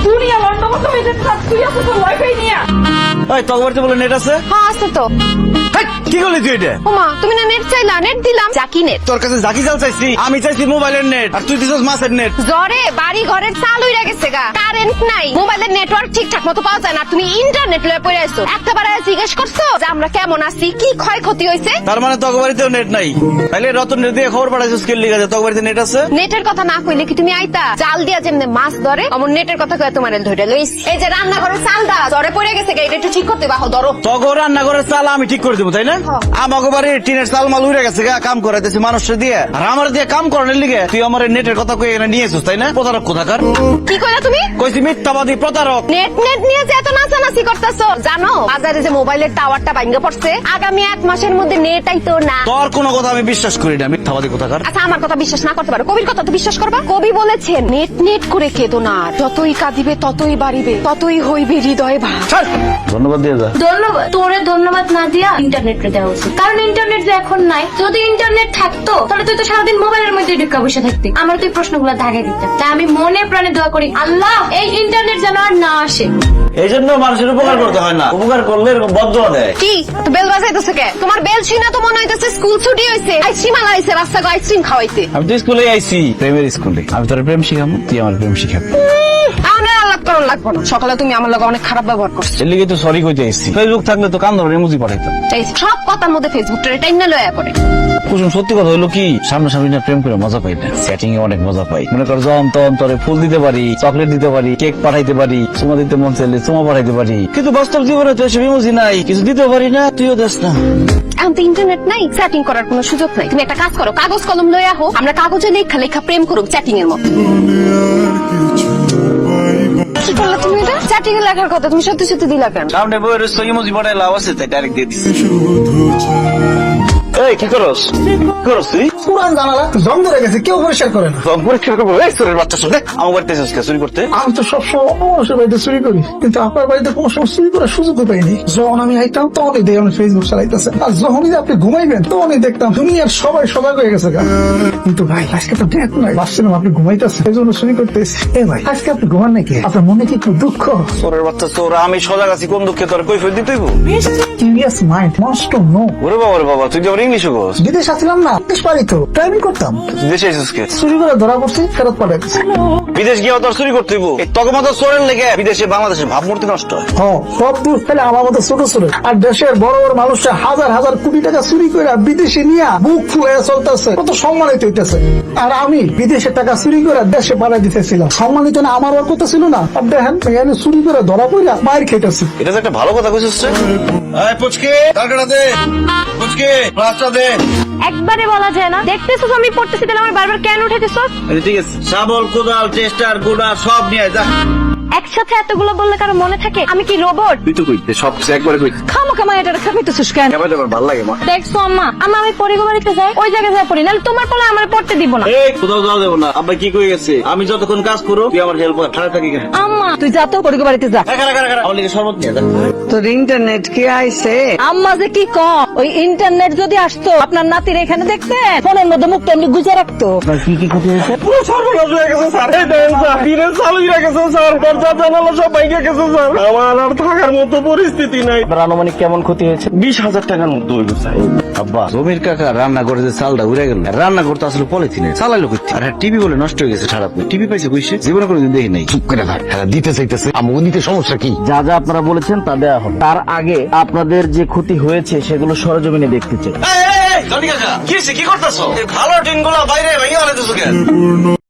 দুনিয়া লন্ডভন্ড হয়ে যেতে তুই আসো তোর ওয়াইফাই নিয়ে। ওই তোর বাড়িতে বলে নেট আছে? হ্যাঁ আছে তো। কি করলি তুই এটা? ওমা তুমি না নেট চাইলা, নেট দিলাম। জাকি নেট। তোর কাছে জাকি জাল চাইছি, আমি চাইছি মোবাইলের নেট, আর তুই দিছিস মাছের নেট। জ্বরে বাড়ি ঘরের চাল হইরা গেছে গা, কারেন্ট নাই, মোবাইলের নেটওয়ার্ক ঠিকঠাক মতো পাওয়া যায় না, তুমি ইন্টারনেট লয়ে পড়ে আছো। একটাবার জিজ্ঞেস করছো যে আমরা কেমন আছি, কি ক্ষয়ক্ষতি হয়েছে? তার মানে তোর বাড়িতেও নেট নাই? তাইলে রতন দিয়ে খবর পাঠাইছিস কে লিগা যে তোর বাড়িতে নেট আছে? নেটের কথা না কইলে কি তুমি আইতা? জাল দিয়া যেমনে মাছ ধরে অমন নেটের কথা কয়ে তোমার ধরে লইস। এই যে রান্নাঘরের চালটা জ্বরে পড়ে গেছে গা, এটা একটু ঠিক করতে বাহো ধরো। তোর রান্নাঘরের চাল আমি ঠিক করে দেবো, তাই না? আমাকে বাড়ির টিনের চাল মাল উড়ে গেছে গা, কাম করাইতেছি মানুষের দিয়ে, আর আমার দিয়ে কাম করানোর লিগে তুই আমার নেটের কথা কই এখানে নিয়েছিস, তাই না? প্রতারক কোথাকার। কি কইলা তুমি? কইছি মিথ্যাবাদী প্রতারক। নেট নেট নিয়ে যে এত নাচানাচি করতেছো, জানো বাজারে যে মোবাইলের টাওয়ারটা ভাঙা পড়ছে, আগামী 1 মাসের মধ্যে নেট আইতো না। তোর কোনো কথা আমি বিশ্বাস করি না, মিথ্যাবাদী কোথাকার। আচ্ছা আমার কথা বিশ্বাস না করতে পারো, কবির কথা তো বিশ্বাস করবা। কবি বলেছেন নেট নেট করে কেঁদো না, যতই কাঁদিবে ততই বাড়িবে, ততই হইবে হৃদয়ে ভার। ধন্যবাদ দিয়ে যা। ধন্যবাদ তোরে ধন্যবাদ না দিয়া ইন্টারনেটে দেওয়া উচিত, কারণ ইন্টারনেট যে এখন নাই। যদি ইন্টারনেট থাকতো তাহলে তুই তো সারাদিন মোবাইলের মধ্যে ঢুকা বসে থাকতি, আমার তুই প্রশ্নগুলো দাগে দিতাম। তাই আমি মনে প্রাণে দোয়া করি আল্লাহ এই ইন্টারনেট যেন আর না আসে। এই জন্য মানুষের উপকার করতে হয় না, উপকার করলে এরকম বদদোয়া দেয়। কি তো বেল বাজাইতেছে কে? তোমার বেল শুনে তো মনে হইতেছে স্কুল ছুটি হইছে, আইসক্রিম আলা হইছে, রাস্তা গো আইসক্রিম খাওয়াইতে। আমি তো স্কুলে আইছি, প্রেমের স্কুলে। আমি তোর প্রেম শিখাবো, তুই আমার প্রেম শিখাবি। আমার আলাপ করার লাগবে না। সকালে তুমি আমার লগে অনেক খারাপ ব্যবহার করছো, এর লিগে তো সরি কইতে আইছি। ফেসবুক থাকলে তো কান ধরে ইমোজি পাঠাইতাম। এই সব কথার মধ্যে ফেসবুকটা টাইনা লয়া পড়ে। কুসুম সত্যি কথা হলো কি, সামনাসামনি না প্রেম করে মজা পাই না, সেটিং এ অনেক মজা পাই। মনে কর যখন তখন তোরে ফুল দিতে পারি, চকলেট দিতে পারি, কেক পাঠাইতে পারি, চুমা দিতে মন চাইলে চুমা পাঠাইতে পারি, কিন্তু বাস্তব জীবনে তো এসব ইমোজি নাই, কিছু দিতে পারি না, তুইও দেস না। এখন তো ইন্টারনেট নাই, চ্যাটিং করার কোনো সুযোগ নাই। তুমি একটা কাজ করো, কাগজ কলম লয়ে আহো, আমরা কাগজে লেখা লেখা প্রেম করুক চ্যাটিং এর মতো। কি করলা তুমি এটা? চ্যাটিং এ লেখার কথা তুমি সত্যি সত্যি দিলা কেন? সামনে বইয়ের ইমোজি পাঠাই লাভ আছে, তাই ডাইরেক্ট দিয়ে দিচ্ছি। এই কি করস? কি করস তুই? পুরান জানালা জং ধরে গেছে, কেউ পরিষ্কার করে না। পরীক্ষা করবো? এই চোরের বাচ্চা শুনে আমার বাড়িতে এসেছিস চুরি করতে? আমি তো সবসময় অন্য মানুষের বাড়িতে চুরি করি, কিন্তু আপনার বাড়িতে কোনো সময় চুরি করার সুযোগও পাইনি। যখন আমি আইতাম তখনই দেখি আপনি ফেসবুক চালাইতেছেন, আর যখনই যে আপনি ঘুমাইবেন তখনই দেখতাম দুনিয়ার সবাই সজাগ হয়ে গেছে। কিন্তু ভাই আজকে তো ডেট নাই, ভাবছিলাম আপনি ঘুমাইতেছেন, এই জন্য চুরি করতেছি। এ ভাই আজকে আপনি ঘুমান নাকি? আপনার মনে কি একটু দুঃখ? চোরের বাচ্চা চোর, আমি সজাগ আছি, কোন দুঃখে তোর কৈফিয়ত দিতে হইব? সিরিয়াস মাইন্ড নষ্ট নো। ওরে বাবা রে বাবা, তুই কি আমার ইংলিশও বলস? বিদেশ আসছিলাম না, দেশ পারি তো ড্রাইভিং করতাম, দেশে এসেছিস কে? চুরি করে ধরা পড়ছি, ফেরত পাঠাইছি। বিদেশ গিয়ে তোর চুরি করতে হইব? এই তখন মতো চোরের লেগে বিদেশে বাংলাদেশের ভাবমূর্তি নষ্ট হয়। হ্যাঁ সব দূর ফেলে আমার মতো ছোট ছোট, আর দেশের বড় বড় মানুষরা হাজার হাজার কোটি টাকা চুরি করে বিদেশে নিয়ে বুক ফুলে চলতেছে, কত সম্মানিত হইতেছে। আর আমি বিদেশের টাকা চুরি করে দেশে পাঠাই দিতেছিলাম, সম্মানিত না আমার ওর কথা ছিল না। আর দেখেন এখানে চুরি করে ধরা পড়া মায়ের খেতেছি। এটা তো একটা ভালো কথা কইছিস রে। এই পুচকে টাকাটা দে, পুচকে প্লাস্টার দে। একবারে বলা যায় না, দেখতেছো আমি পড়তেছি, তাহলে আমার বারবার কেন উঠাইতেছো? ঠিক আছে, শাবল কোদাল টেস্টার গোড়া সব নিয়ে যা। একসাথে এতগুলো বললে কারো মনে থাকে? আমি কি রোবট? তুই তো কইতে সব একবারে কইতে খামা এটা খামিতেছিস কেন? এবার ভালো লাগে মা। দেখছো আম্মা, আমি পরিগো বাড়িতে যাই, ওই জায়গায় যা পড়ি, নাহলে তোমার পোলা আমার পড়তে দিব না। এই কোথাও যাওয়া দেবো না, আব্বা কি কই গেছে, আমি যতক্ষণ কাজ করো তুই আমার হেল্প কর, ঠাড়া থাকি কেন? আম্মা তুই যা তো পরিগো বাড়িতে যা। আমার লিগে শরবত নিয়ে যা। তোর ইন্টারনেট কি আইছে? আম্মা যে কি কম, ওই ইন্টারনেট যদি আসতো আপনার নাতির এখানে দেখতেন, ফোনের মধ্যে মুখ এমনি গুজে রাখতো। কি কি ক্ষতি হয়েছে? পুরো সর্বনাশ হয়ে গেছে স্যার। এই দেখেন স্যার, দিনে চালু হয়ে গেছে স্যার, দরজা জানালা সব ভেঙে গেছে স্যার। আমার আর থাকার মতো পরিস্থিতি নাই। আনুমানিক কেমন ক্ষতি হয়েছে? 20,000 টাকার মতো হইল স্যার। আব্বা জমির কাকা রান্না করে যে চালটা উড়ে গেল, রান্না করতে আসলে পলিথিনে চালাইলো করতে। আর টিভি বলে নষ্ট হয়ে গেছে, খারাপ টিভি পাইছে কইছে, জীবনে কোনোদিন দেখি নাই। চুপ করে থাক, দিতে চাইতেছে আমাকে নিতে, সমস্যা কি? যা যা আপনারা বলেছেন তা দেয়া হবে, তার আগে আপনাদের যে ক্ষতি হয়েছে সেগুলো সরজমিনে দেখতে চাই। কি করতেছো? ভালো টিন গুলা বাইরে ভেঙে আনাইতেছো কেন?